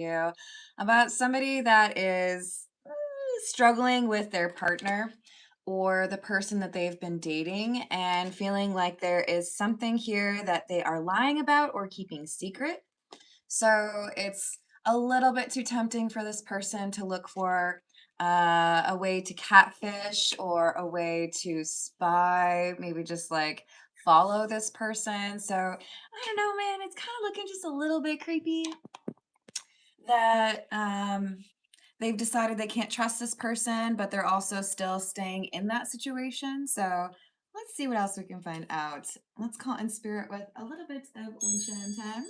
you about somebody that is struggling with their partner or the person that they've been dating and feeling like there is something here that they are lying about or keeping secret. So it's a little bit too tempting for this person to look for a way to catfish or a way to spy, maybe just like follow this person. So I don't know, man. It's kind of looking just a little bit creepy that they've decided they can't trust this person, but they're also still staying in that situation. So let's see what else we can find out. Let's call in spirit with a little bit of wind chime time.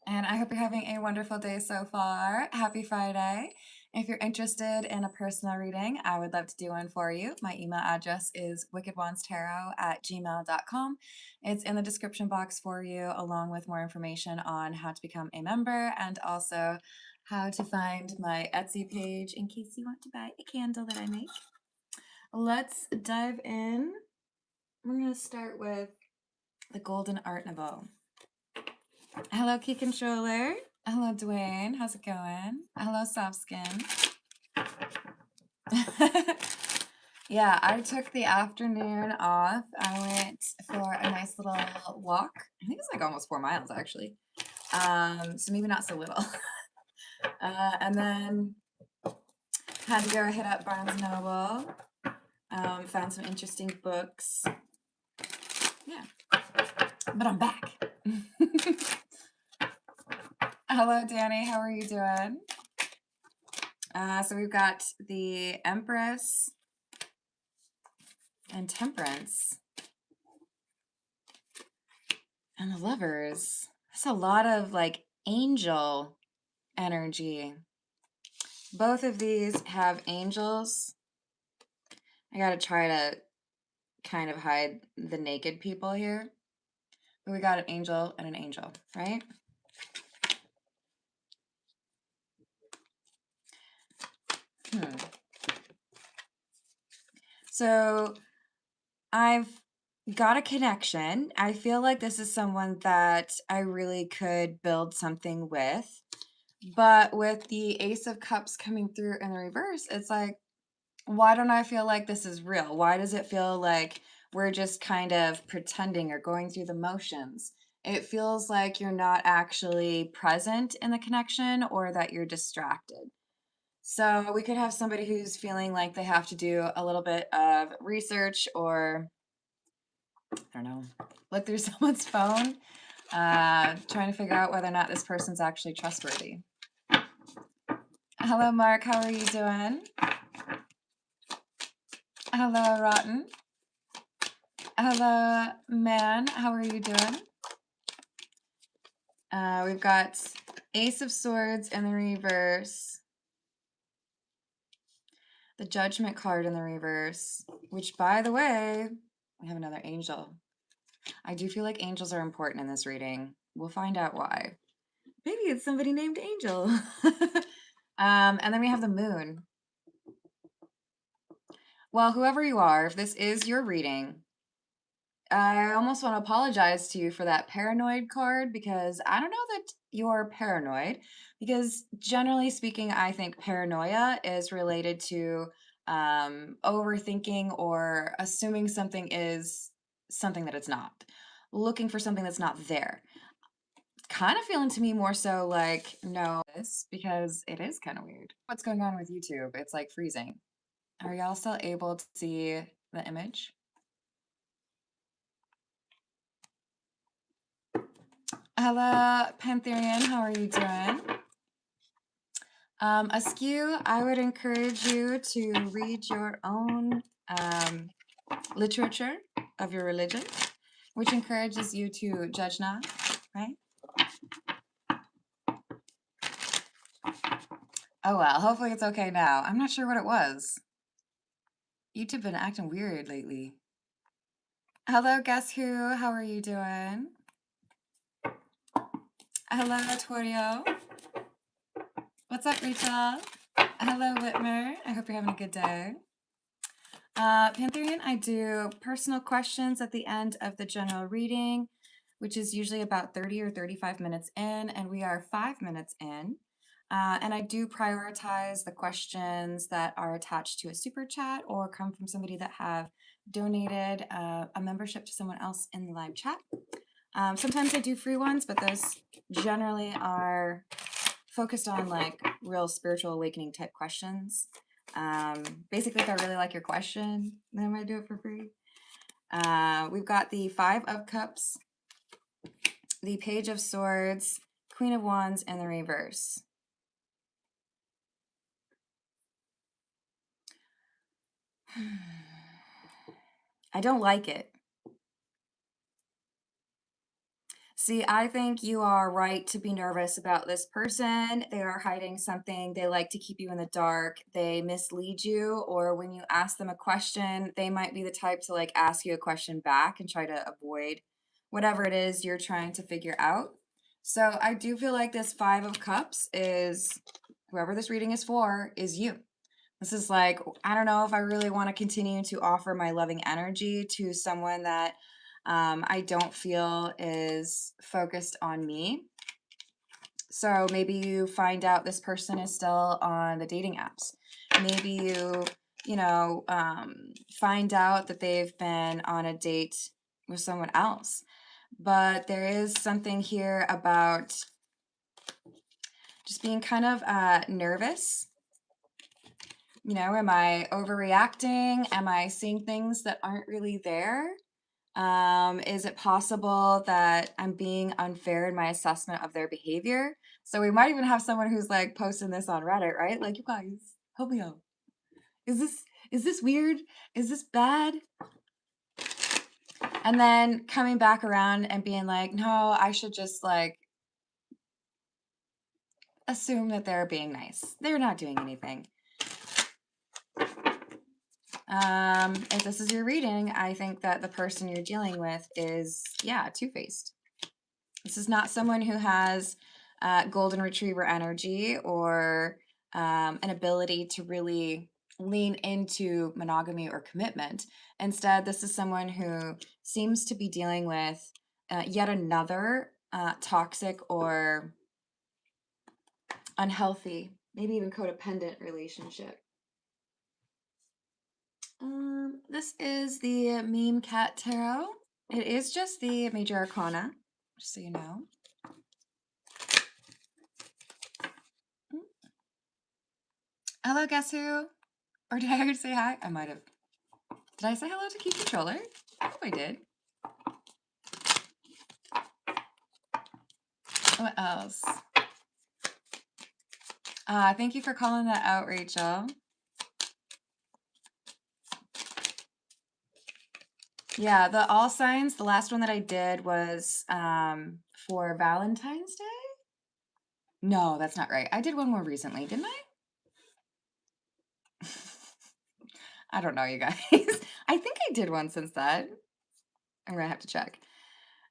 And I hope you're having a wonderful day so far. Happy Friday. If you're interested in a personal reading, I would love to do one for you. My email address is wickedwandstarot@gmail.com. It's in the description box for you, along with more information on how to become a member and also how to find my Etsy page in case you want to buy a candle that I make. Let's dive in. We're going to start with the Golden Art Nouveau. Hello, Key Controller. Hello, Dwayne. How's it going? Hello, Soft Skin. Yeah, I took the afternoon off. I went for a nice little walk. I think it's like almost 4 miles, actually. So maybe not so little. And then had to go hit up Barnes & Noble. Found some interesting books. Yeah. But I'm back. Hello, Danny. How are you doing? So we've got the Empress and Temperance and the Lovers. That's a lot of like angel energy. Both of these have angels. I gotta try to kind of hide the naked people here. But we got an angel and an angel, right? So I've got a connection. I feel like this is someone that I really could build something with. But with the Ace of Cups coming through in the reverse, it's like, why don't I feel like this is real? Why does it feel like we're just kind of pretending or going through the motions? It feels like you're not actually present in the connection or that you're distracted. So we could have somebody who's feeling like they have to do a little bit of research or, I don't know, look through someone's phone, trying to figure out whether or not this person's actually trustworthy. Hello, Mark. How are you doing? Hello, Rotten. Hello, Man. How are you doing? We've got Ace of Swords in the reverse. The Judgment card in the reverse, which, by the way, we have another angel. I do feel like angels are important in this reading. We'll find out why. Maybe it's somebody named Angel. And then we have the Moon. Well, whoever you are, if this is your reading, I almost want to apologize to you for that paranoid card because I don't know that you're paranoid. Because generally speaking, I think paranoia is related to overthinking or assuming something is something that it's not, looking for something that's not there. Kind of feeling to me more so like, no, this because it is kind of weird. What's going on with YouTube? It's like freezing. Are y'all still able to see the image? Hello, Pantherian. How are you doing? Askew, I would encourage you to read your own literature of your religion, which encourages you to judge not, right? Oh well, hopefully it's okay now. I'm not sure what it was. YouTube been acting weird lately. Hello, Guess Who? How are you doing? Hello, Torio. What's up, Rachel? Hello, Whitmer. I hope you're having a good day. Pantherian, I do personal questions at the end of the general reading, which is usually about 30 or 35 minutes in, and we are 5 minutes in. And I do prioritize the questions that are attached to a super chat or come from somebody that have donated a membership to someone else in the live chat. Sometimes I do free ones, but those generally are focused on like real spiritual awakening type questions. Basically, if I really like your question, then I might do it for free. We've got the Five of Cups, the Page of Swords, Queen of Wands, and the reverse. I don't like it. See, I think you are right to be nervous about this person. They are hiding something. They like to keep you in the dark. They mislead you, or when you ask them a question, they might be the type to like ask you a question back and try to avoid whatever it is you're trying to figure out. So I do feel like this Five of Cups is whoever this reading is for is you. This is like, I don't know if I really want to continue to offer my loving energy to someone that I don't feel is focused on me. So maybe you find out this person is still on the dating apps. Maybe find out that they've been on a date with someone else. But there is something here about just being kind of nervous. You know, am I overreacting? Am I seeing things that aren't really there? Is it possible that I'm being unfair in my assessment of their behavior? So we might even have someone who's like posting this on Reddit, right? Like, you guys, help me out. Is this weird? Is this bad? And then coming back around and being like, no, I should just like assume that they're being nice. They're not doing anything. If this is your reading, I think that the person you're dealing with is, yeah, two-faced. This is not someone who has golden retriever energy or an ability to really lean into monogamy or commitment. Instead, this is someone who seems to be dealing with yet another toxic or unhealthy, maybe even codependent relationship. This is the Meme Cat Tarot. It is just the Major Arcana, just so you know. Hello, guess who? Or did I already say hi? I might have. Did I say hello to Key Controller? I hope I did. What else? Thank you for calling that out, Rachel. Yeah, the all signs, the last one that I did was for Valentine's Day. No, that's not right. I did one more recently, didn't I? I don't know, you guys. I think I did one since then. I'm gonna have to check.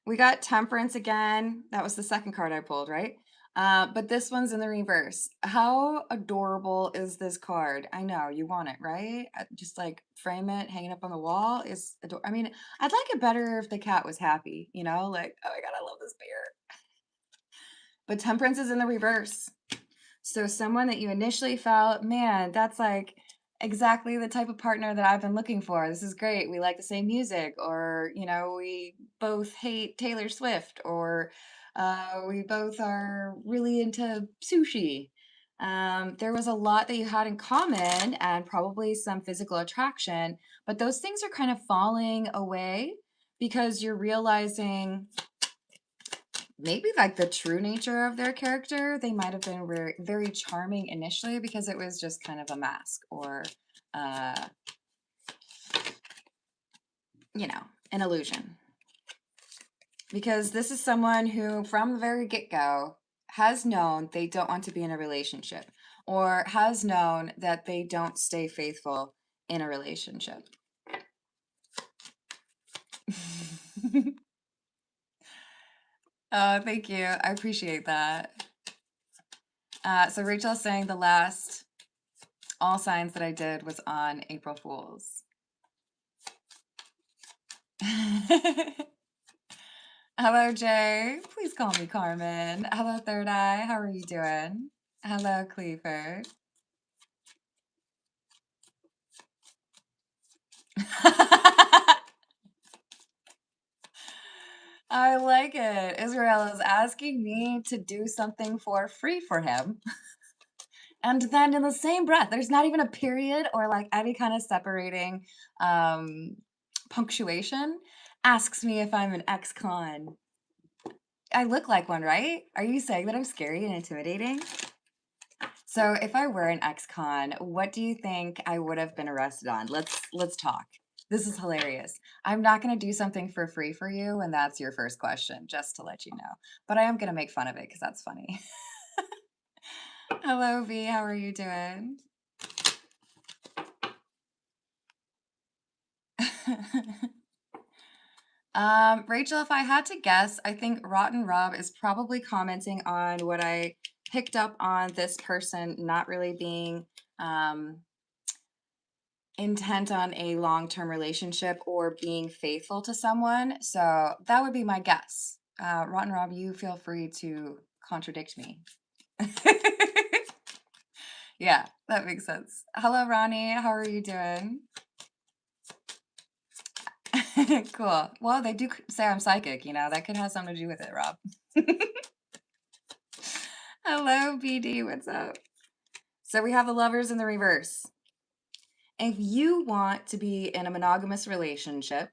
We got Temperance again. That was the second card I pulled, right? But this one's in the reverse. How adorable is this card? I know, you want it, right? Just like frame it, hang it up on the wall is I mean, I'd like it better if the cat was happy, you know? Like, oh my God, I love this bear. But Temperance is in the reverse. So someone that you initially felt, man, that's like exactly the type of partner that I've been looking for. This is great. We like the same music, or, you know, we both hate Taylor Swift, or we both are really into sushi. There was a lot that you had in common and probably some physical attraction, but those things are kind of falling away because you're realizing maybe like the true nature of their character. They might have been very, very charming initially because it was just kind of a mask or, uh, you know, an illusion. Because this is someone who, from the very get-go, has known they don't want to be in a relationship or has known that they don't stay faithful in a relationship. Oh, thank you. I appreciate that. So Rachel's saying the last all signs that I did was on April Fools. Hello, Jay. Please call me Carmen. Hello, Third Eye. How are you doing? Hello, Cleaver. I like it. Israel is asking me to do something for free for him. And then in the same breath, there's not even a period or like any kind of separating um, punctuation. Asks me if I'm an ex-con. I look like one, right? Are you saying that I'm scary and intimidating? So if I were an ex-con, what do you think I would have been arrested on? Let's talk. This is hilarious. I'm not going to do something for free for you, and that's your first question, just to let you know. But I am going to make fun of it because that's funny. Hello, V. How are you doing? Rachel, if I had to guess, I think Rotten Rob is probably commenting on what I picked up on this person not really being um, intent on a long-term relationship or being faithful to someone. So that would be my guess. Rotten Rob, you feel free to contradict me. Yeah, that makes sense. Hello, Ronnie. How are you doing? Cool. Well, they do say I'm psychic, you know, that could have something to do with it, Rob. Hello, BD. What's up? So we have the lovers in the reverse. If you want to be in a monogamous relationship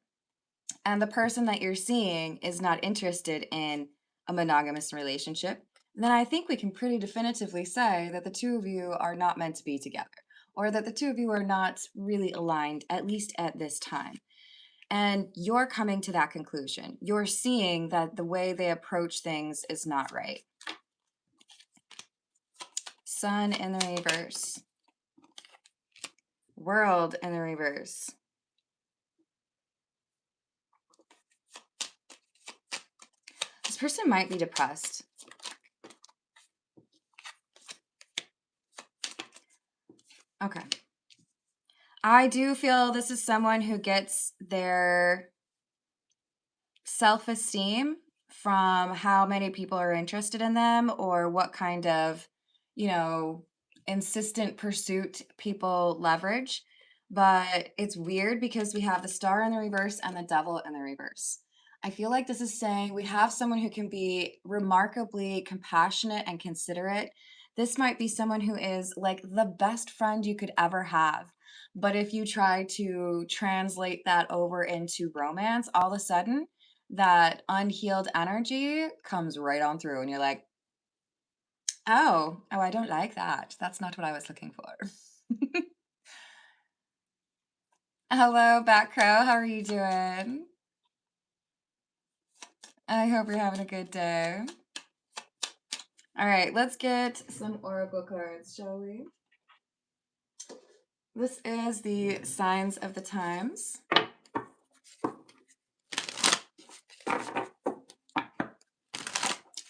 and the person that you're seeing is not interested in a monogamous relationship, then I think we can pretty definitively say that the two of you are not meant to be together, or that the two of you are not really aligned, at least at this time. And you're coming to that conclusion. You're seeing that the way they approach things is not right. Sun in the reverse. World in the reverse. This person might be depressed. Okay. I do feel this is someone who gets their self-esteem from how many people are interested in them or what kind of, you know, insistent pursuit people leverage. But it's weird because we have the star in the reverse and the devil in the reverse. I feel like this is saying we have someone who can be remarkably compassionate and considerate. This might be someone who is like the best friend you could ever have. But if you try to translate that over into romance, all of a sudden, that unhealed energy comes right on through, and you're like, oh, I don't like that. That's not what I was looking for. Hello, Back Crow. How are you doing? I hope you're having a good day. All right, let's get some oracle cards, shall we? This is the signs of the times.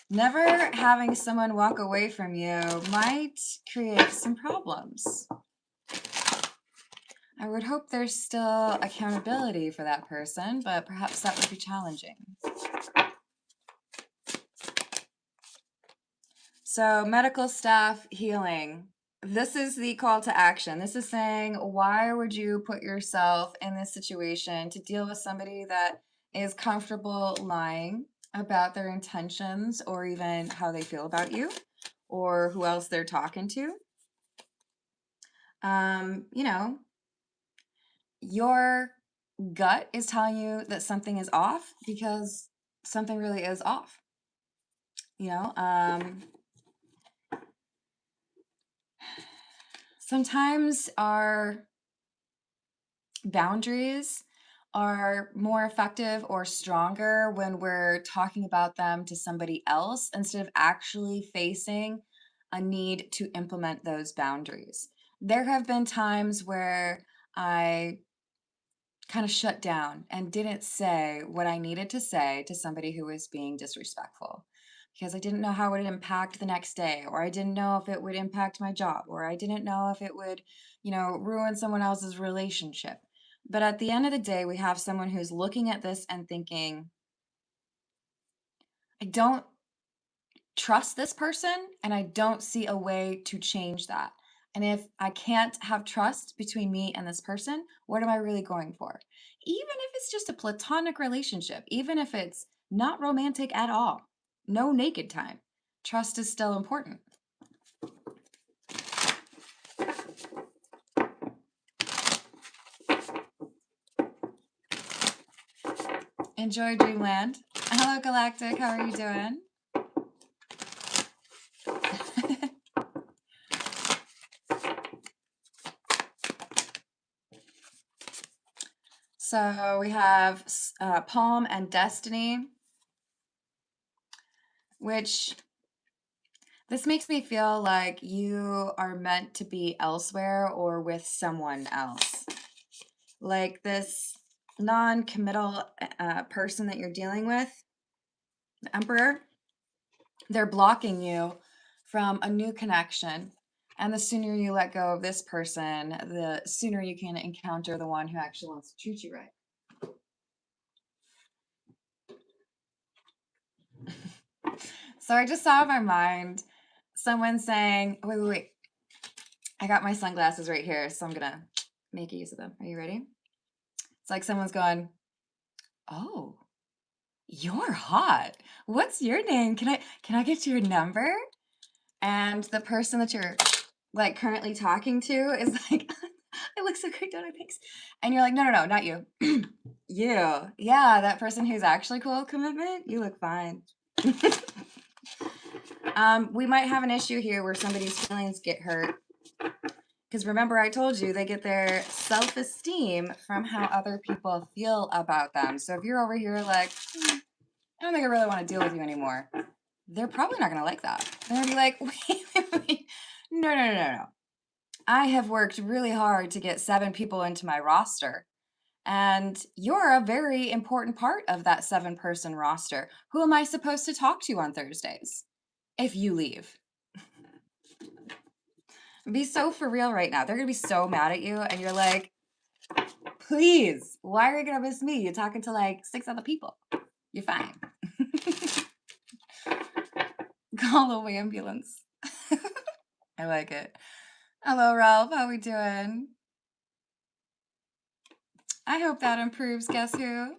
Never having someone walk away from you might create some problems. I would hope there's still accountability for that person, but perhaps that would be challenging. So, medical staff healing. This is the call to action. This is saying, why would you put yourself in this situation to deal with somebody that is comfortable lying about their intentions or even how they feel about you or who else they're talking to? You know, your gut is telling you that something is off because something really is off. You know, sometimes our boundaries are more effective or stronger when we're talking about them to somebody else instead of actually facing a need to implement those boundaries. There have been times where I kind of shut down and didn't say what I needed to say to somebody who was being disrespectful because I didn't know how it would impact the next day, or I didn't know if it would impact my job, or I didn't know if it would, ruin someone else's relationship. But at the end of the day, we have someone who's looking at this and thinking, I don't trust this person and I don't see a way to change that. And if I can't have trust between me and this person, what am I really going for? Even if it's just a platonic relationship, even if it's not romantic at all, no naked time, trust is still important. Enjoy Dreamland. Hello, Galactic. How are you doing? So we have Palm and Destiny, which this makes me feel like you are meant to be elsewhere or with someone else. Like this non-committal person that you're dealing with, the Emperor, they're blocking you from a new connection. And the sooner you let go of this person, the sooner you can encounter the one who actually wants to treat you right. So I just saw in my mind someone saying, wait. I got my sunglasses right here, so I'm going to make use of them. Are you ready? It's like someone's going, oh, you're hot. What's your name? Can I get your number? And the person that you're like currently talking to is like, I look so great, don't I? Thanks. And you're like, no, not you. You. Yeah, that person who's actually cool commitment. You look fine. We might have an issue here where somebody's feelings get hurt. Because remember, I told you they get their self-esteem from how other people feel about them. So if you're over here like, I don't think I really want to deal with you anymore, they're probably not going to like that. They're going to be like, wait. No. I have worked really hard to get 7 people into my roster. And you're a very important part of that 7-person roster. Who am I supposed to talk to on Thursdays if you leave? Be so for real right now. They're going to be so mad at you. And you're like, please, why are you going to miss me? You're talking to like 6 other people. You're fine. Call the ambulance. I like it. Hello, Ralph. How we doing? I hope that improves. Guess who?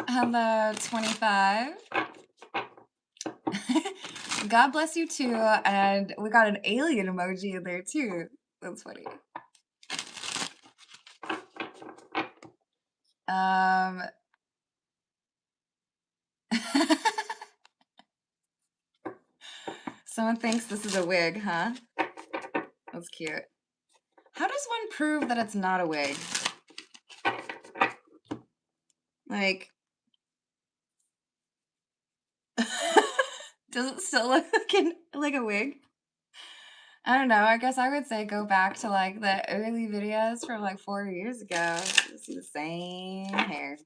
Hello, 25. God bless you too. And we got an alien emoji in there too. That's funny. Someone thinks this is a wig, huh? That's cute. How does one prove that it's not a wig? Like, does it still look like a wig? I don't know. I guess I would say go back to like the early videos from like 4 years ago. You'll see the same hair.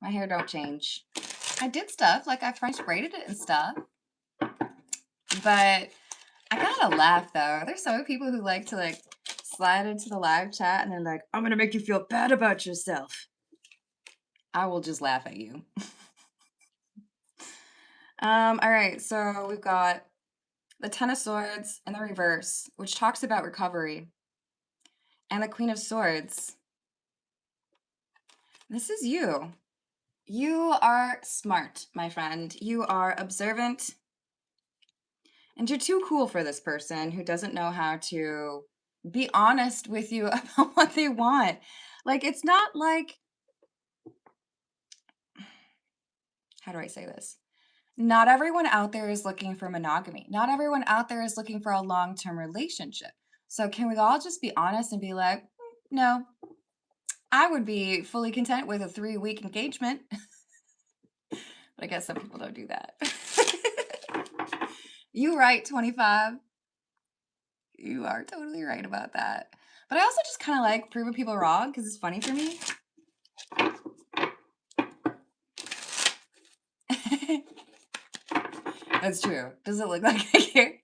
My hair don't change. I did stuff like I French braided it and stuff. But I gotta laugh though. There's so many people who like to like slide into the live chat and they're like, I'm gonna make you feel bad about yourself. I will just laugh at you. All right, so we've got the Ten of Swords in the reverse, which talks about recovery, and the Queen of Swords. This is you. You are smart, my friend. You are observant. And you're too cool for this person who doesn't know how to be honest with you about what they want. Like, it's not like, how do I say this? Not everyone out there is looking for monogamy. Not everyone out there is looking for a long-term relationship. So can we all just be honest and be like, no, I would be fully content with a 3-week engagement. But I guess some people don't do that. You right, 25. You are totally right about that. But I also just kind of like proving people wrong because it's funny for me. That's true. Does it look like I care?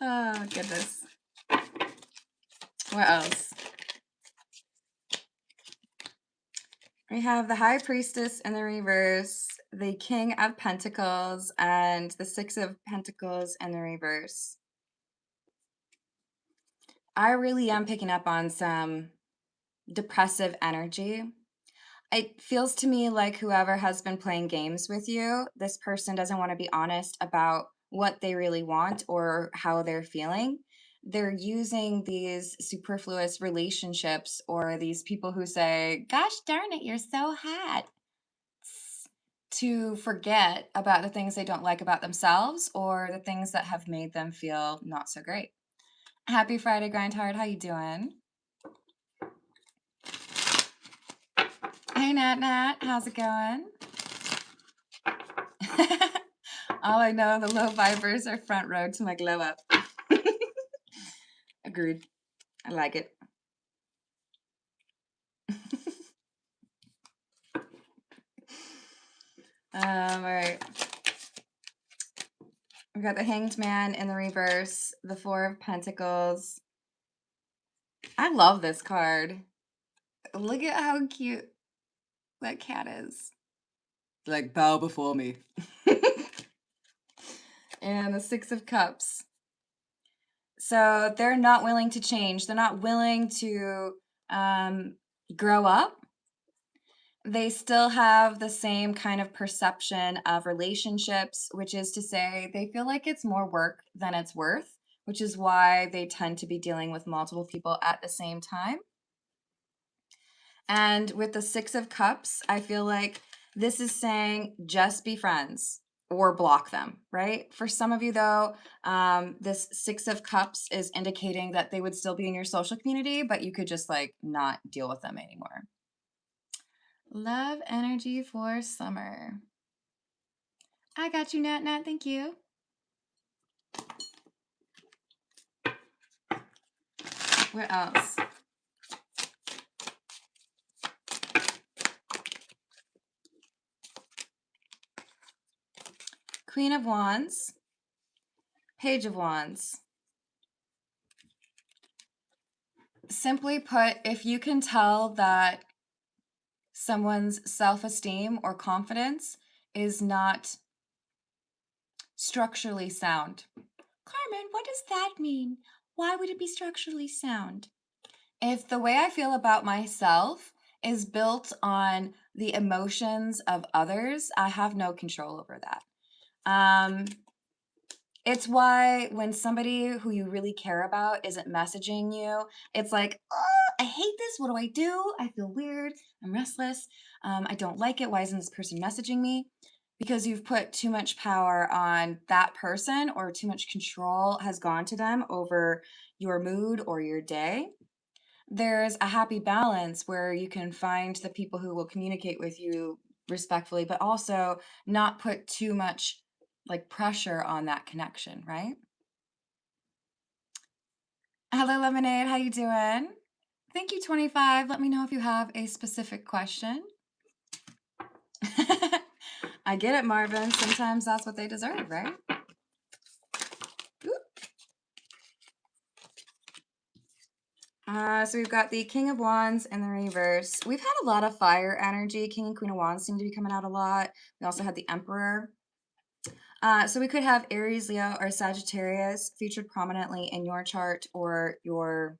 Oh, goodness. What else? We have the High Priestess in the reverse, the King of Pentacles and the Six of Pentacles in the reverse. I really am picking up on some depressive energy. It feels to me like whoever has been playing games with you, this person doesn't want to be honest about what they really want or how they're feeling. They're using these superfluous relationships or these people who say, "Gosh darn it, you're so hot," to forget about the things they don't like about themselves or the things that have made them feel not so great. Happy Friday, Grindhard. How you doing? Hey, Nat Nat. How's it going? All I know, the low vibers are front row to my glow up. Agreed. I like it. All right. We got the Hanged Man in the reverse, the Four of Pentacles. I love this card. Look at how cute that cat is. Like, bow before me. And the Six of Cups. So they're not willing to change. They're not willing to grow up. They still have the same kind of perception of relationships, which is to say they feel like it's more work than it's worth, which is why they tend to be dealing with multiple people at the same time. And with the Six of Cups, I feel like this is saying just be friends or block them, right? For some of you, though, this Six of Cups is indicating that they would still be in your social community, but you could just like not deal with them anymore. Love energy for summer. I got you, Nat Nat. Thank you. What else? Queen of Wands. Page of Wands. Simply put, if you can tell that someone's self-esteem or confidence is not structurally sound. Carmen, what does that mean? Why would it be structurally sound? If the way I feel about myself is built on the emotions of others, I have no control over that. It's why when somebody who you really care about isn't messaging you, it's like, oh, I hate this. What do I do? I feel weird. I'm restless. I don't like it. Why isn't this person messaging me? Because you've put too much power on that person or too much control has gone to them over your mood or your day. There's a happy balance where you can find the people who will communicate with you respectfully, but also not put too much like pressure on that connection, right? Hello, Lemonade. How you doing? Thank you, 25. Let me know if you have a specific question. I get it, Marvin. Sometimes that's what they deserve, right? So we've got the King of Wands in the reverse. We've had a lot of fire energy. King and Queen of Wands seem to be coming out a lot. We also had the Emperor. So we could have Aries, Leo, or Sagittarius featured prominently in your chart or your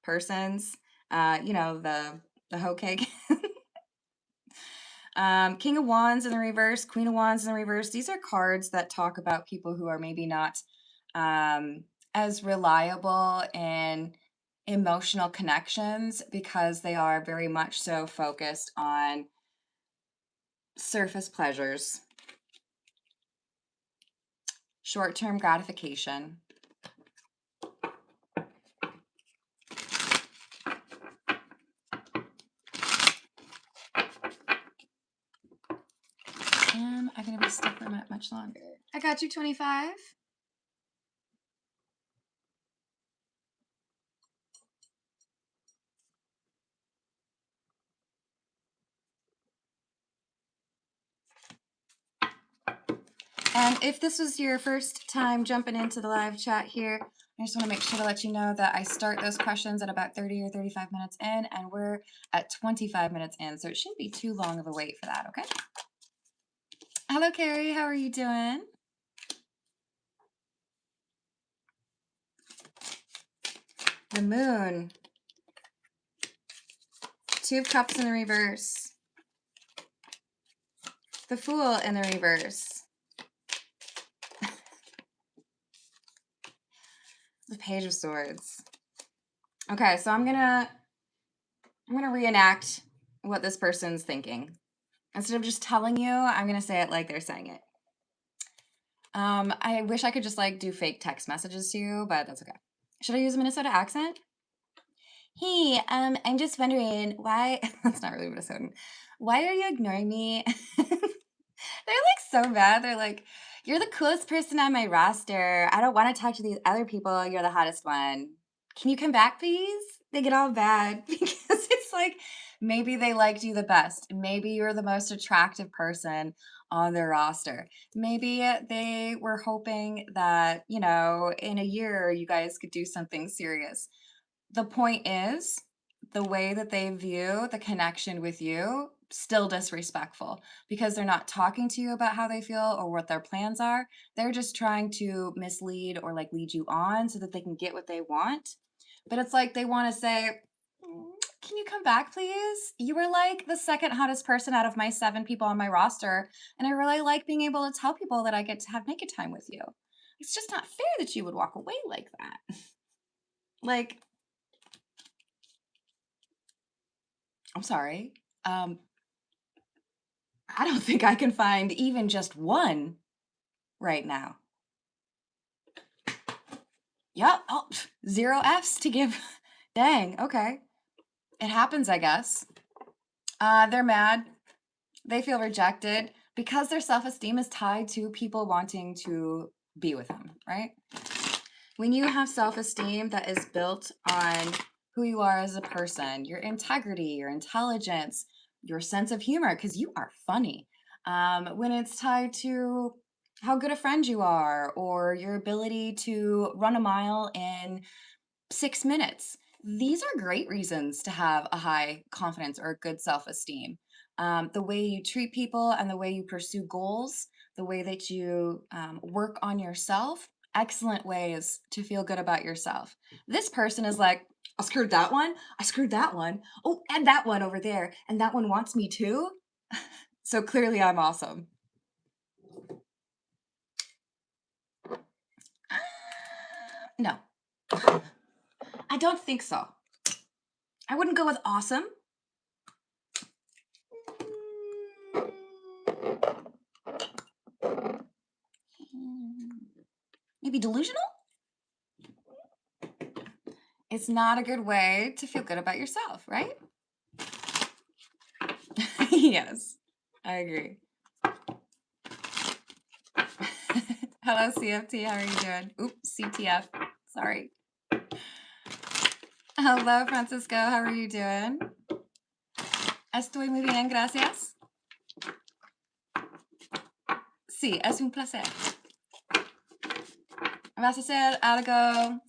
person's, the hoe cake. King of Wands in the reverse, Queen of Wands in the reverse. These are cards that talk about people who are maybe not as reliable in emotional connections because they are very much so focused on surface pleasures, short-term gratification. Am I going to be stuck for much longer? I got you, 25. And if this was your first time jumping into the live chat here, I just want to make sure to let you know that I start those questions at about 30 or 35 minutes in, and we're at 25 minutes in, so it shouldn't be too long of a wait for that, okay? Hello, Carrie. How are you doing? The moon. Two of Cups in the reverse. The Fool in the reverse. The Page of Swords. Okay, so I'm gonna reenact what this person's thinking. Instead of just telling you, I'm gonna say it like they're saying it. I wish I could just like do fake text messages to you, but that's okay. Should I use a Minnesota accent? Hey, I'm just wondering why that's not really Minnesotan. Why are you ignoring me? They're like so mad. They're like, you're the coolest person on my roster. I don't want to talk to these other people. You're the hottest one. Can you come back, please? They get all bad because it's like maybe they liked you the best. Maybe you're the most attractive person on their roster. Maybe they were hoping that, you know, in a year you guys could do something serious. The point is, the way that they view the connection with you, still disrespectful because they're not talking to you about how they feel or what their plans are. They're just trying to mislead or like lead you on so that they can get what they want. But it's like they want to say, can you come back, please? You were like the second hottest person out of my 7 people on my roster. And I really like being able to tell people that I get to have naked time with you. It's just not fair that you would walk away like that. Like, I'm sorry. I don't think I can find even just one right now. Yep. Oh, 0 Fs to give. Dang. Okay. It happens, I guess. They're mad. They feel rejected because their self-esteem is tied to people wanting to be with them, right? When you have self-esteem that is built on who you are as a person, your integrity, your intelligence, your sense of humor, because you are funny. When it's tied to how good a friend you are or your ability to run a mile in 6 minutes. These are great reasons to have a high confidence or good self-esteem. The way you treat people and the way you pursue goals, the way that you work on yourself, excellent ways to feel good about yourself. This person is like, I screwed that one. I screwed that one. Oh, and that one over there. And that one wants me too. So clearly I'm awesome. No, I don't think so. I wouldn't go with awesome. Maybe delusional? It's not a good way to feel good about yourself, right? Yes, I agree. Hello, CFT. How are you doing? Oops, CTF. Sorry. Hello, Francisco. How are you doing? Estoy muy bien, gracias. Sí, es un placer. ¿Vas a hacer algo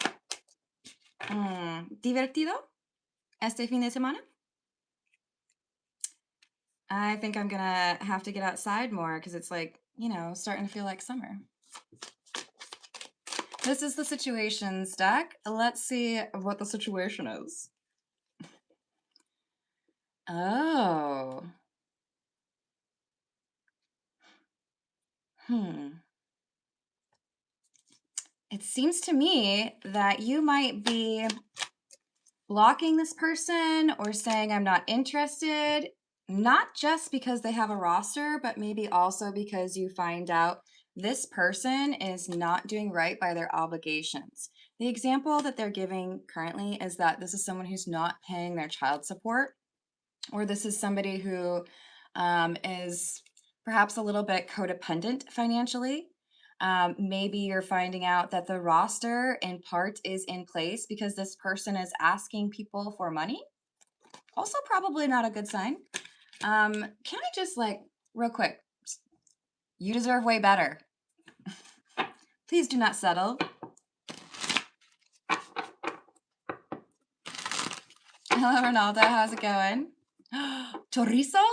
divertido este fin de semana? I think I'm gonna have to get outside more because it's like, you know, starting to feel like summer. This is the situations deck. Let's see what the situation is. Oh. It seems to me that you might be blocking this person or saying I'm not interested, not just because they have a roster, but maybe also because you find out this person is not doing right by their obligations. The example that they're giving currently is that this is someone who's not paying their child support, or this is somebody who is perhaps a little bit codependent financially. Maybe you're finding out that the roster in part is in place because this person is asking people for money. Also, probably not a good sign. Can I just like, real quick, you deserve way better. Please do not settle. Hello, Ronaldo. How's it going? Chorizo?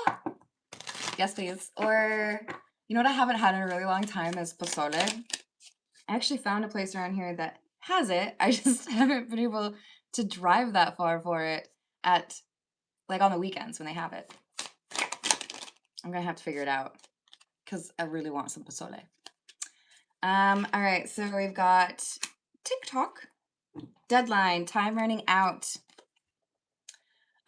Yes, please. Or You know what I haven't had in a really long time is pozole. I actually found a place around here that has it. I just haven't been able to drive that far for it at like on the weekends when they have it. I'm gonna have to figure it out because I really want some pozole. All right, so we've got TikTok, deadline, time running out.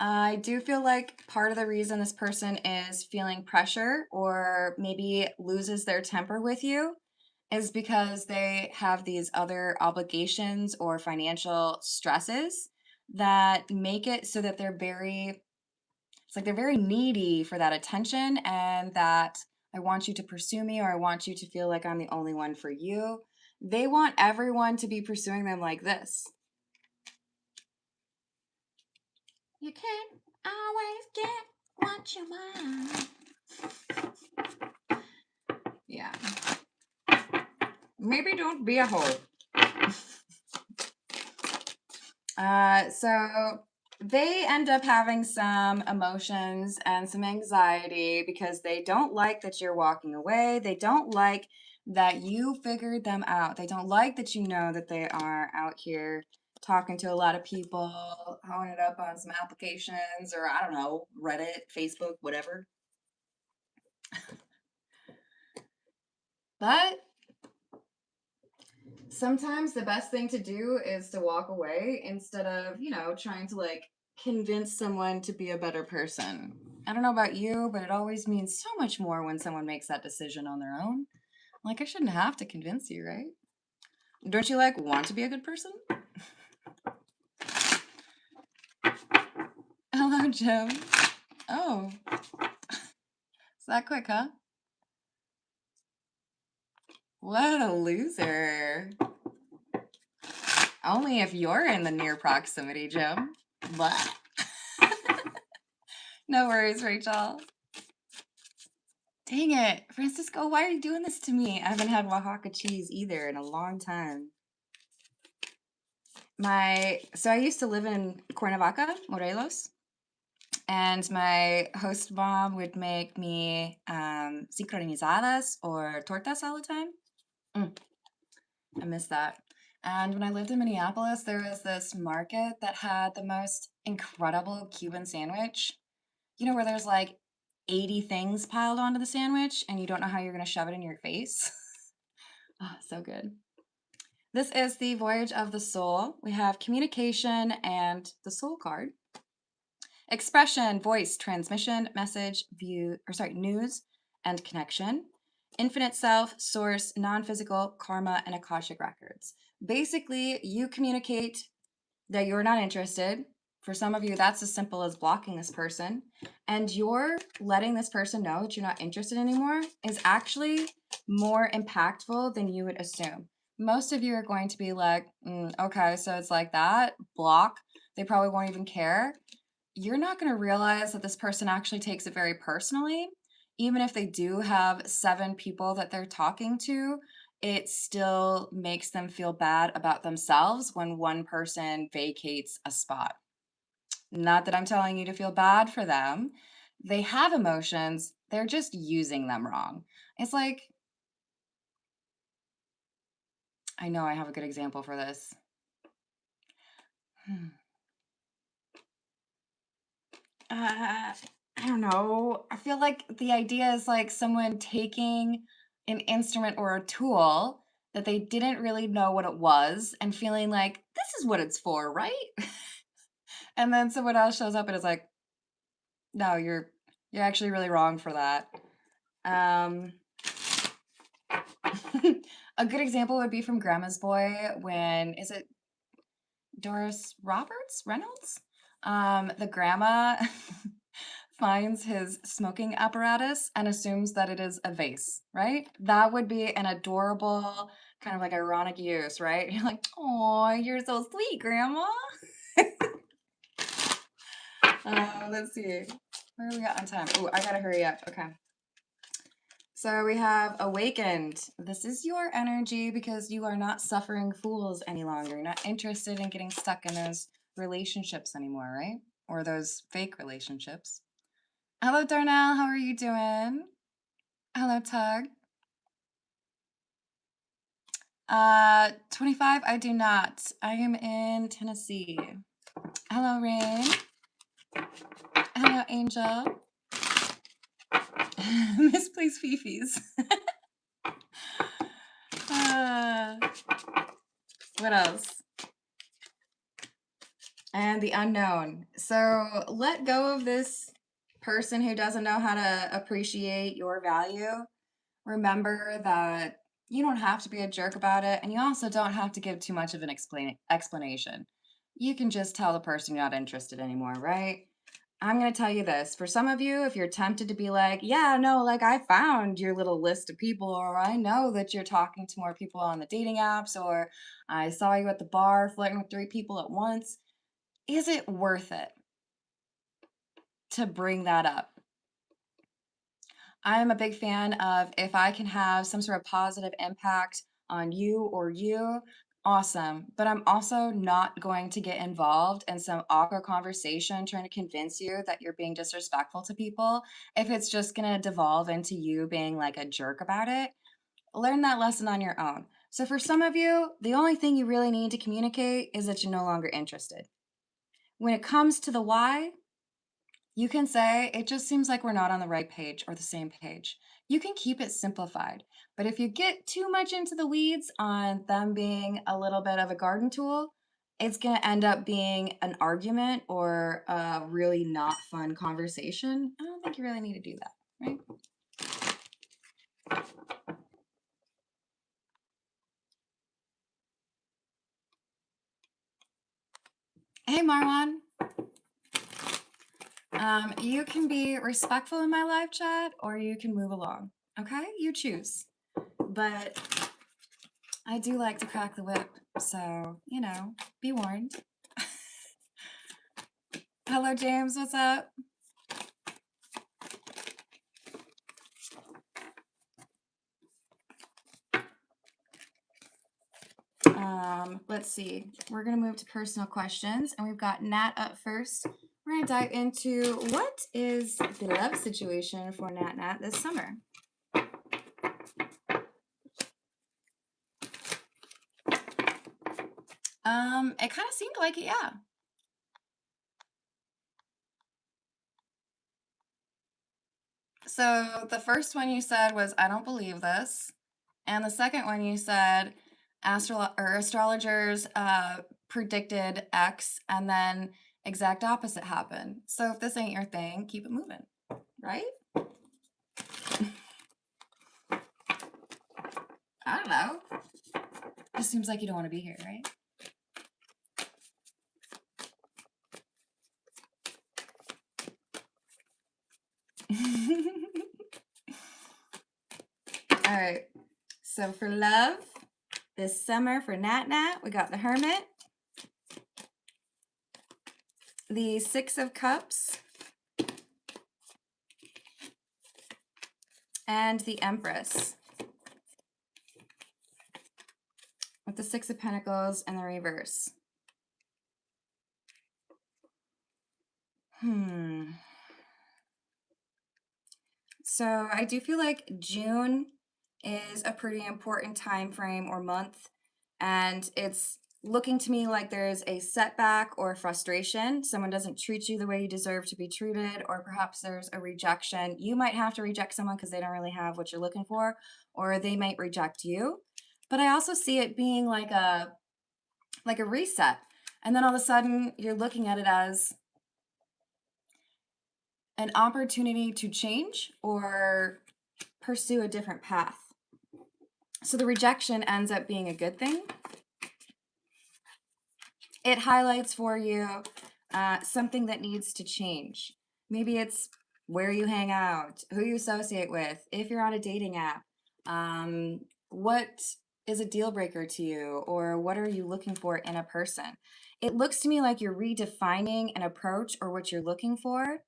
I do feel like part of the reason this person is feeling pressure or maybe loses their temper with you is because they have these other obligations or financial stresses that make it so that it's like they're very needy for that attention and that I want you to pursue me or I want you to feel like I'm the only one for you. They want everyone to be pursuing them like this. You can't always get what you want. Yeah. Maybe don't be a hoe. So they end up having some emotions and some anxiety because they don't like that you're walking away. They don't like that you figured them out. They don't like that you know that they are out here talking to a lot of people, honing it up on some applications or I don't know, Reddit, Facebook, whatever. But sometimes the best thing to do is to walk away instead of, trying to like convince someone to be a better person. I don't know about you, but it always means so much more when someone makes that decision on their own. Like, I shouldn't have to convince you, right? Don't you like want to be a good person? Hello, Jim. Oh, it's that quick, huh? What a loser. Only if you're in the near proximity, Jim. But no worries, Rachel. Dang it. Francisco, why are you doing this to me? I haven't had Oaxaca cheese either in a long time. So I used to live in Cuernavaca, Morelos, and my host mom would make me sincronizadas or tortas all the time. I miss that. And when I lived in Minneapolis, there was this market that had the most incredible Cuban sandwich. You know, where there's like 80 things piled onto the sandwich and you don't know how you're going to shove it in your face. Oh, so good. This is the Voyage of the Soul. We have communication and the soul card. Expression, voice, transmission, message, news, and connection. Infinite self, source, non-physical, karma, and Akashic records. Basically, you communicate that you're not interested. For some of you, that's as simple as blocking this person. And you're letting this person know that you're not interested anymore is actually more impactful than you would assume. Most of you are going to be like, okay, so it's like that, block. They probably won't even care. You're not going to realize that this person actually takes it very personally. Even if they do have 7 people that they're talking to, it still makes them feel bad about themselves when one person vacates a spot. Not that I'm telling you to feel bad for them. They have emotions, they're just using them wrong. It's like, I know I have a good example for this. I don't know. I feel like the idea is like someone taking an instrument or a tool that they didn't really know what it was and feeling like this is what it's for, right? And then someone else shows up and is like, no, you're actually really wrong for that. A good example would be from Grandma's Boy when is it Doris Reynolds? The grandma finds his smoking apparatus and assumes that it is a vase, right? That would be an adorable, kind of like ironic use, right? You're like, oh, you're so sweet, Grandma. Let's see. Where are we at on time? Oh, I gotta hurry up. Okay. So we have awakened. This is your energy because you are not suffering fools any longer. You're not interested in getting stuck in those relationships anymore, right? Or those fake relationships. Hello, Darnell. How are you doing? Hello, Tug. 25, I do not. I am in Tennessee. Hello, Rain. Hello, Angel. Misplaced Fifis. uh, what else? And the unknown. So let go of this person who doesn't know how to appreciate your value. Remember that you don't have to be a jerk about it, and you also don't have to give too much of an explanation. You can just tell the person you're not interested anymore, right? I'm going to tell you this. For some of you, if you're tempted to be like, yeah, no, like I found your little list of people, or I know that you're talking to more people on the dating apps, or I saw you at the bar flirting with 3 people at once, is it worth it to bring that up? I am a big fan of if I can have some sort of positive impact on you or you, awesome. But I'm also not going to get involved in some awkward conversation trying to convince you that you're being disrespectful to people. If it's just going to devolve into you being like a jerk about it, learn that lesson on your own. So for some of you, the only thing you really need to communicate is that you're no longer interested. When it comes to the why, you can say, it just seems like we're not on the right page or the same page. You can keep it simplified. But if you get too much into the weeds on them being a little bit of a garden tool, it's going to end up being an argument or a really not fun conversation. I don't think you really need to do that, right? Hey, Marwan. You can be respectful in my live chat or you can move along. Okay? You choose. But I do like to crack the whip, so, be warned. Hello, James. What's up? Let's see. We're going to move to personal questions, and we've got Nat up first. We're going to dive into what is the love situation for Nat this summer. It kind of seemed like it, yeah. So the first one you said was, I don't believe this. And the second one you said, astrologers predicted X, and then exact opposite happened. So if this ain't your thing, keep it moving, right? I don't know. Just seems like you don't want to be here, right? All right. So for love, this summer for Nat, we got the Hermit, the Six of Cups, and the Empress, with the Six of Pentacles in the reverse. So I do feel like June is a pretty important time frame or month, and it's looking to me like there's a setback or frustration. Someone doesn't treat you the way you deserve to be treated, or perhaps there's a rejection. You might have to reject someone because they don't really have what you're looking for, or they might reject you. But I also see it being like a reset. And then all of a sudden you're looking at it as an opportunity to change or pursue a different path. So the rejection ends up being a good thing. It highlights for you something that needs to change. Maybe it's where you hang out, who you associate with, if you're on a dating app, what is a deal breaker to you, or what are you looking for in a person? It looks to me like you're redefining an approach or what you're looking for,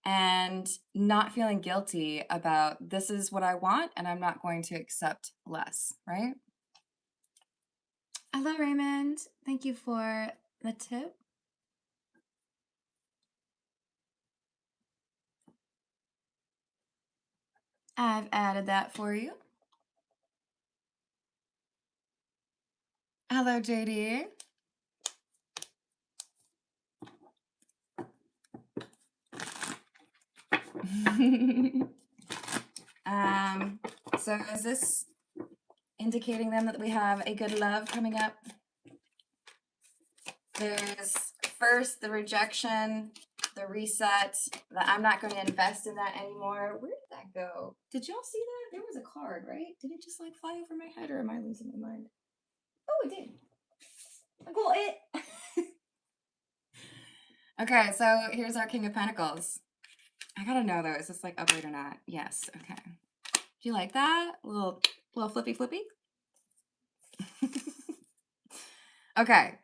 and not feeling guilty about this is what I want and I'm not going to accept less, right? Hello, Raymond. Thank you for the tip. I've added that for you. Hello, JD. So is this indicating then that we have a good love coming up? There's first the rejection, the reset, that I'm not going to invest in that anymore. Where did that go? Did y'all see that? There was a card, right? Did it just like fly over my head, or am I losing my mind? Oh, it did. I got it. Okay, so here's our King of Pentacles. I gotta know though, is this like upright or not? Yes, okay. Do you like that? A little flippy flippy? Okay.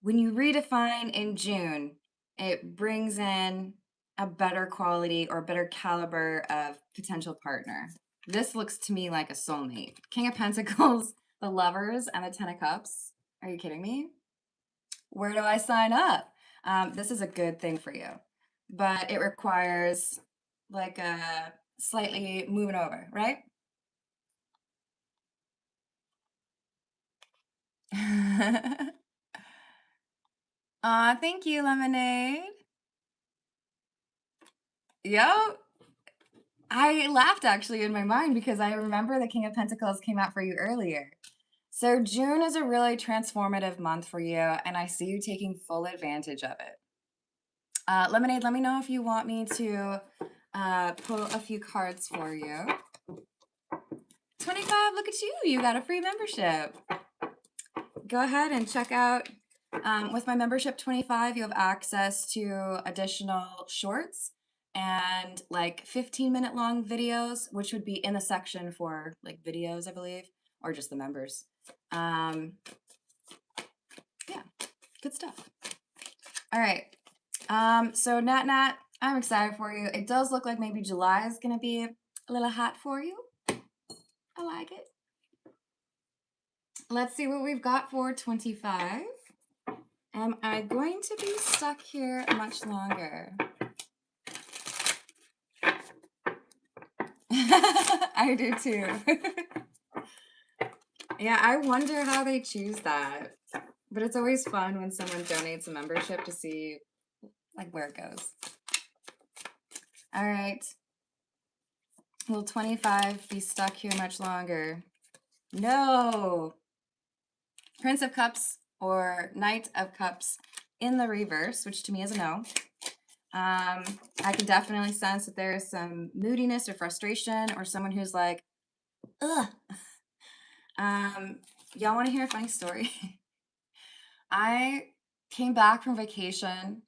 When you redefine in June, it brings in a better quality or better caliber of potential partner. This looks to me like a soulmate. King of Pentacles, the Lovers, and the Ten of Cups. Are you kidding me? Where do I sign up? This is a good thing for you, but it requires like a slightly moving over, right? Aw, thank you, Lemonade. Yep. I laughed actually in my mind because I remember the King of Pentacles came out for you earlier. So June is a really transformative month for you, and I see you taking full advantage of it. Lemonade, let me know if you want me to pull a few cards for you. 25, look at you. You got a free membership. Go ahead and check out. With my membership 25, you have access to additional shorts and like 15-minute long videos, which would be in the section for like videos, I believe, or just the members. Yeah, good stuff. All right. So Nat, I'm excited for you. It does look like maybe July is gonna be a little hot for you. I like it. Let's see what we've got for 25. Am I going to be stuck here much longer? I do too. Yeah, I wonder how they choose that. But it's always fun when someone donates a membership to see like where it goes. All right. Will 25 be stuck here much longer? No. Prince of Cups or Knight of Cups in the reverse, which to me is a no. I can definitely sense that there is some moodiness or frustration or someone who's like, ugh. Y'all want to hear a funny story? I came back from vacation,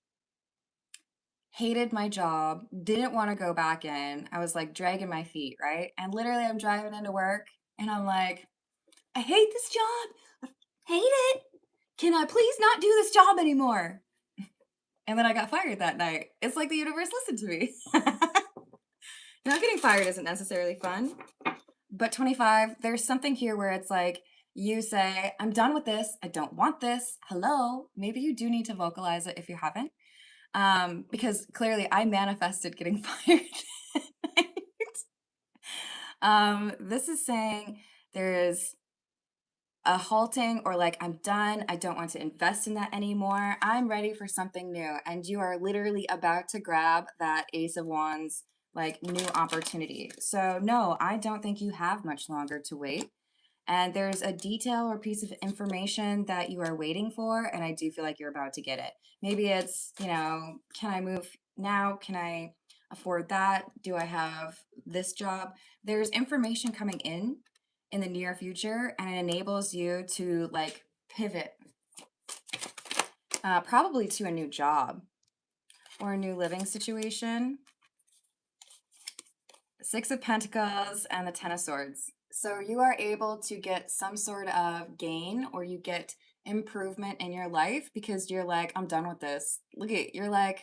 hated my job, didn't want to go back in. I was like dragging my feet, right? And literally, I'm driving into work and I'm like, I hate this job. I hate it. Can I please not do this job anymore? And then I got fired that night. It's like the universe listened to me. Not getting fired isn't necessarily fun. But 25, there's something here where it's like, you say, I'm done with this. I don't want this. Hello. Maybe you do need to vocalize it if you haven't. Because clearly I manifested getting fired. This is saying there is a halting or like, I'm done. I don't want to invest in that anymore. I'm ready for something new. And you are literally about to grab that Ace of Wands, like new opportunity. So no, I don't think you have much longer to wait. And there's a detail or piece of information that you are waiting for, and I do feel like you're about to get it. Maybe it's, can I move now? Can I afford that? Do I have this job? There's information coming in the near future, and it enables you to like pivot, probably to a new job or a new living situation. Six of Pentacles and the Ten of Swords. So you are able to get some sort of gain or you get improvement in your life because you're like, I'm done with this. Look at you're like,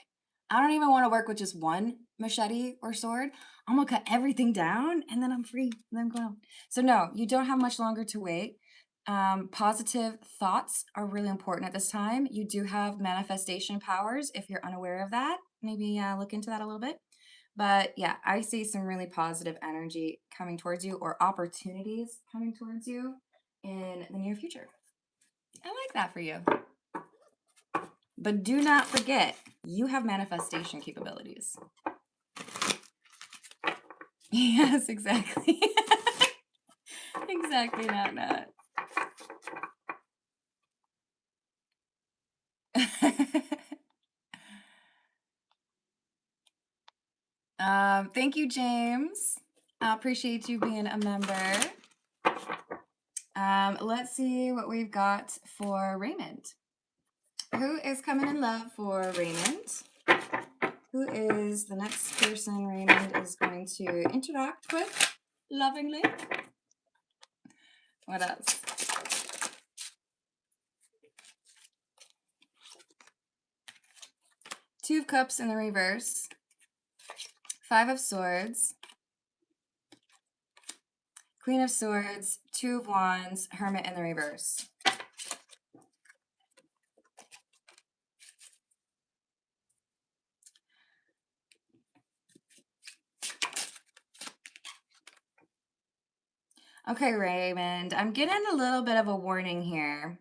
I don't even want to work with just one machete or sword. I'm gonna cut everything down and then I'm free and then go on. So no, you don't have much longer to wait. Positive thoughts are really important at this time. You do have manifestation powers if you're unaware of that. Maybe look into that a little bit. But yeah, I see some really positive energy coming towards you or opportunities coming towards you in the near future. I like that for you. But do not forget, you have manifestation capabilities. Yes, exactly. Exactly, not. Thank you, James. I appreciate you being a member. Let's see what we've got for Raymond. Who is coming in love for Raymond? Who is the next person Raymond is going to interact with lovingly? What else? Two of Cups in the reverse. Five of Swords. Queen of Swords. Two of Wands. Hermit in the reverse. Okay, Raymond, I'm getting a little bit of a warning here.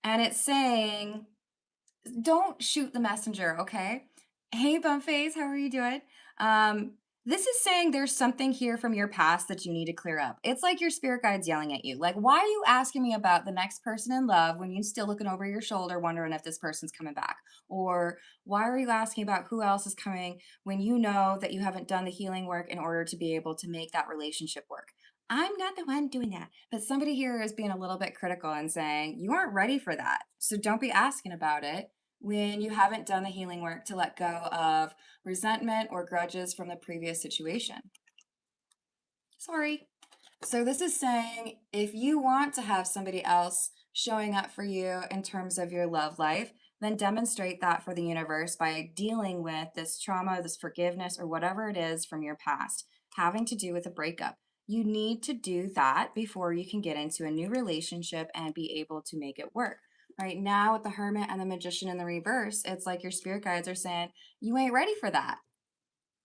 And it's saying, don't shoot the messenger, okay? Hey, Bumface, how are you doing? This is saying there's something here from your past that you need to clear up. It's like your spirit guide's yelling at you. Like, why are you asking me about the next person in love when you're still looking over your shoulder wondering if this person's coming back? Or why are you asking about who else is coming when you know that you haven't done the healing work in order to be able to make that relationship work? I'm not the one doing that, but somebody here is being a little bit critical and saying, you aren't ready for that. So don't be asking about it when you haven't done the healing work to let go of resentment or grudges from the previous situation. Sorry. So this is saying if you want to have somebody else showing up for you in terms of your love life, then demonstrate that for the universe by dealing with this trauma, this forgiveness, or whatever it is from your past having to do with a breakup. You need to do that before you can get into a new relationship and be able to make it work. Right now, with the Hermit and the Magician in the reverse, it's like your spirit guides are saying, you ain't ready for that.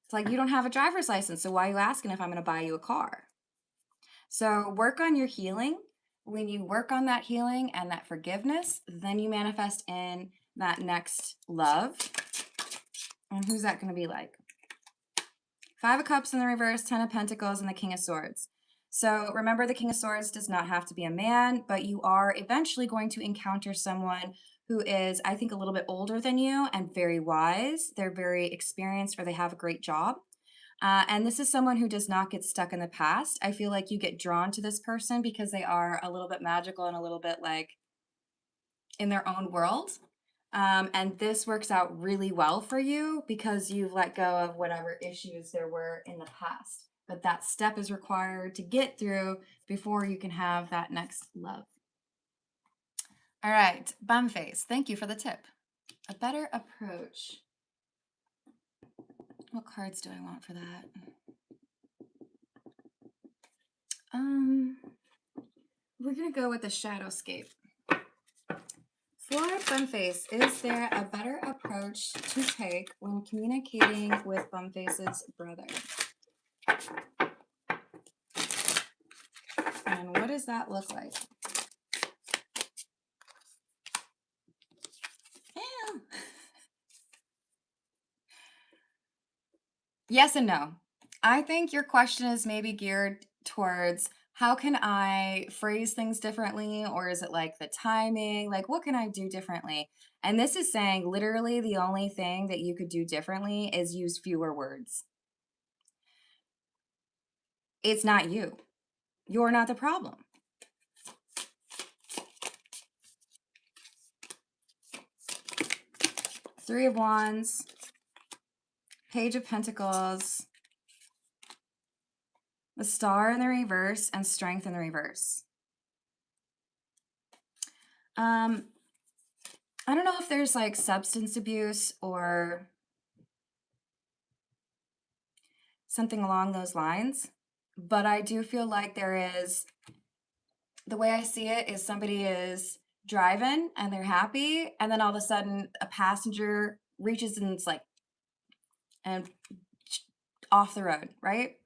It's like you don't have a driver's license, so why are you asking if I'm going to buy you a car? So work on your healing. When you work on that healing and that forgiveness, then you manifest in that next love. And who's that going to be like? Five of Cups in the reverse, Ten of Pentacles, and the King of Swords. So remember, the King of Swords does not have to be a man, but you are eventually going to encounter someone who is, I think, a little bit older than you and very wise. They're very experienced, or they have a great job. And this is someone who does not get stuck in the past. I feel like you get drawn to this person because they are a little bit magical and a little bit like in their own world. And this works out really well for you because you've let go of whatever issues there were in the past. But that step is required to get through before you can have that next love. All right, Bumface, thank you for the tip. A better approach. What cards do I want for that? We're gonna go with the Shadowscape. For Bumface, is there a better approach to take when communicating with Bumface's brother? And what does that look like? Ew. Yes and no. I think your question is maybe geared towards how can I phrase things differently, or is it like the timing? Like, what can I do differently? And this is saying literally the only thing that you could do differently is use fewer words. It's not you. You're not the problem. Three of Wands, Page of Pentacles, the Star in the reverse, and Strength in the reverse. I don't know if there's like substance abuse or something along those lines, but I do feel like there is, the way I see it is somebody is driving and they're happy, and then all of a sudden a passenger reaches and it's like, and off the road, right?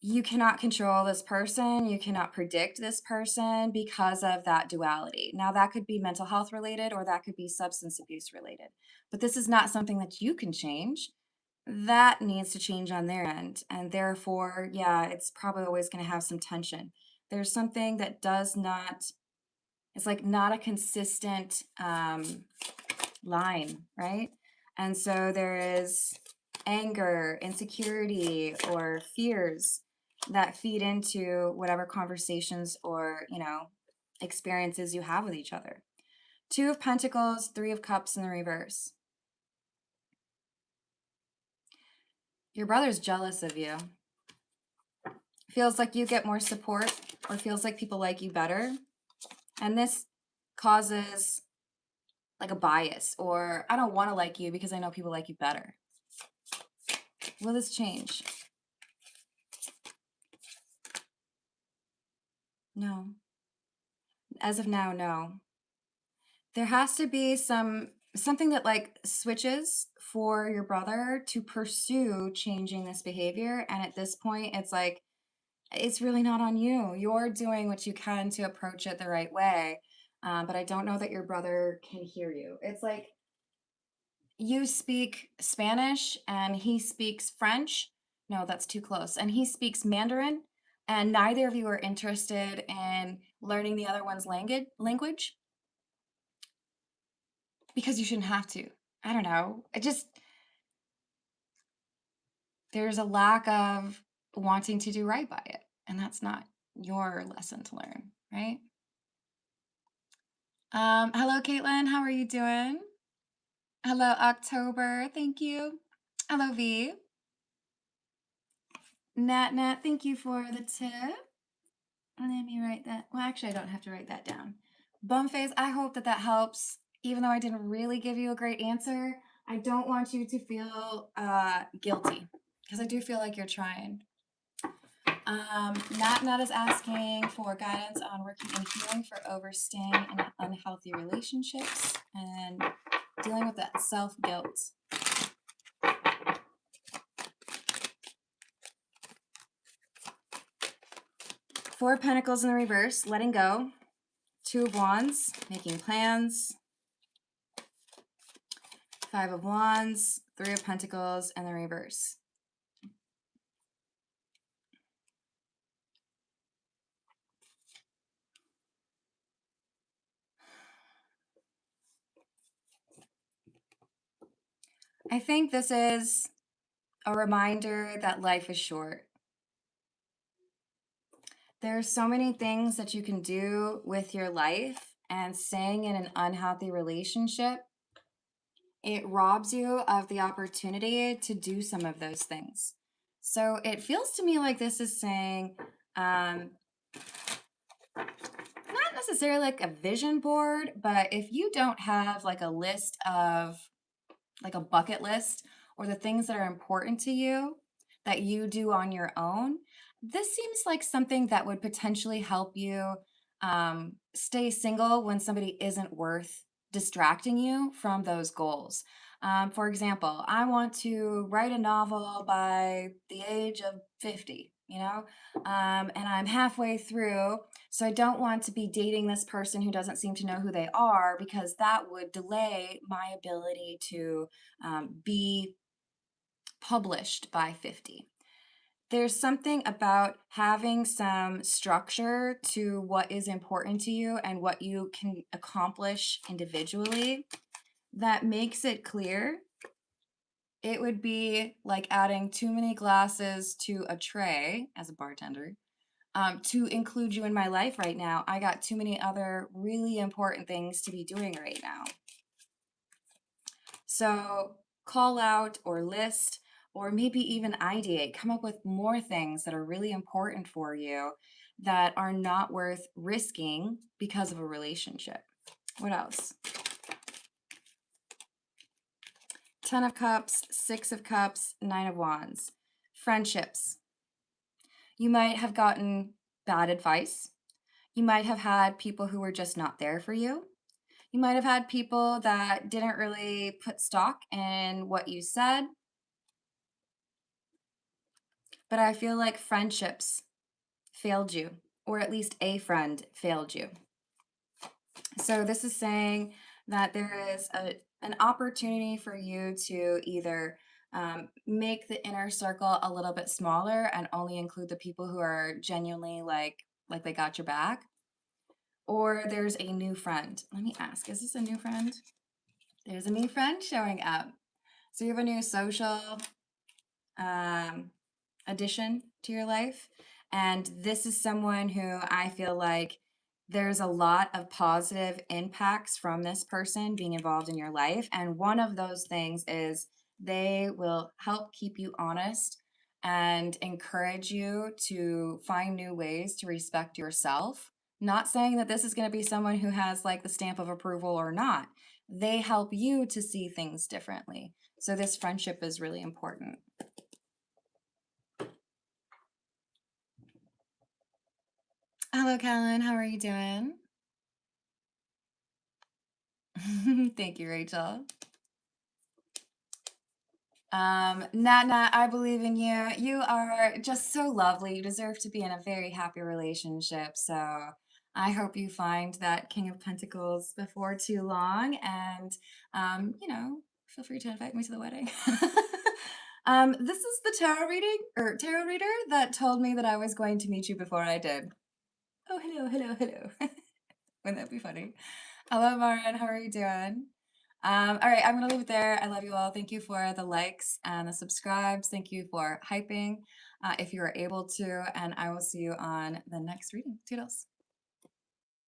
you cannot control this person, you cannot predict this person because of that duality. Now, that could be mental health related or that could be substance abuse related, but this is not something that you can change. That needs to change on their end. And therefore, yeah, it's probably always going to have some tension. There's something that does not, it's like not a consistent line, right? And so there is anger, insecurity, or fears that feed into whatever conversations or, experiences you have with each other. Two of Pentacles, Three of Cups in the reverse. Your brother's jealous of you. Feels like you get more support or feels like people like you better. And this causes like a bias or I don't want to like you because I know people like you better. Will this change? No. As of now, no. There has to be something that like switches for your brother to pursue changing this behavior. And at this point, it's like, it's really not on you. You're doing what you can to approach it the right way. But I don't know that your brother can hear you. It's like you speak Spanish and he speaks French. No, that's too close. And he speaks Mandarin, and neither of you are interested in learning the other one's language because you shouldn't have to. I don't know. There's a lack of wanting to do right by it, and that's not your lesson to learn, right? Hello, Caitlin. How are you doing? Hello, October. Thank you. Hello, V. Nat, thank you for the tip. Let me write that. Well, actually, I don't have to write that down. Bumface, I hope that that helps. Even though I didn't really give you a great answer, I don't want you to feel guilty because I do feel like you're trying. Nat is asking for guidance on working and healing for overstaying in unhealthy relationships and dealing with that self-guilt. Four of Pentacles in the reverse, letting go. Two of Wands, making plans. Five of Wands, Three of Pentacles, and the reverse. I think this is a reminder that life is short. There are so many things that you can do with your life, and staying in an unhealthy relationship, it robs you of the opportunity to do some of those things. So it feels to me like this is saying, not necessarily like a vision board, but if you don't have like a list of like a bucket list or the things that are important to you that you do on your own, this seems like something that would potentially help you stay single when somebody isn't worth distracting you from those goals. For example, I want to write a novel by the age of 50, and I'm halfway through. So I don't want to be dating this person who doesn't seem to know who they are because that would delay my ability to be published by 50. There's something about having some structure to what is important to you and what you can accomplish individually that makes it clear. It would be like adding too many glasses to a tray as a bartender. To include you in my life right now, I got too many other really important things to be doing right now. So call out or list, or maybe even ideate, come up with more things that are really important for you that are not worth risking because of a relationship. What else? 10 of Cups, 6 of Cups, 9 of Wands. Friendships. You might have gotten bad advice. You might have had people who were just not there for you. You might have had people that didn't really put stock in what you said. but I feel like friendships failed you, or at least a friend failed you. So this is saying that there is an opportunity for you to either make the inner circle a little bit smaller and only include the people who are genuinely like they got your back, or there's a new friend. Let me ask, is this a new friend? There's a new friend showing up. So you have a new social um, addition to your life. And this is someone who I feel like there's a lot of positive impacts from this person being involved in your life. And one of those things is they will help keep you honest and encourage you to find new ways to respect yourself. Not saying that this is going to be someone who has like the stamp of approval or not. They help you to see things differently. So this friendship is really important. Hello, Callan. How are you doing? Thank you, Rachel. Nat Nat, I believe in you. You are just so lovely. You deserve to be in a very happy relationship. So I hope you find that King of Pentacles before too long. And, feel free to invite me to the wedding. This is the tarot reader that told me that I was going to meet you before I did. Oh, hello, hello, hello. Wouldn't that be funny? Hello, Marin. How are you doing? All right, I'm going to leave it there. I love you all. Thank you for the likes and the subscribes. Thank you for hyping if you are able to. And I will see you on the next reading. Toodles.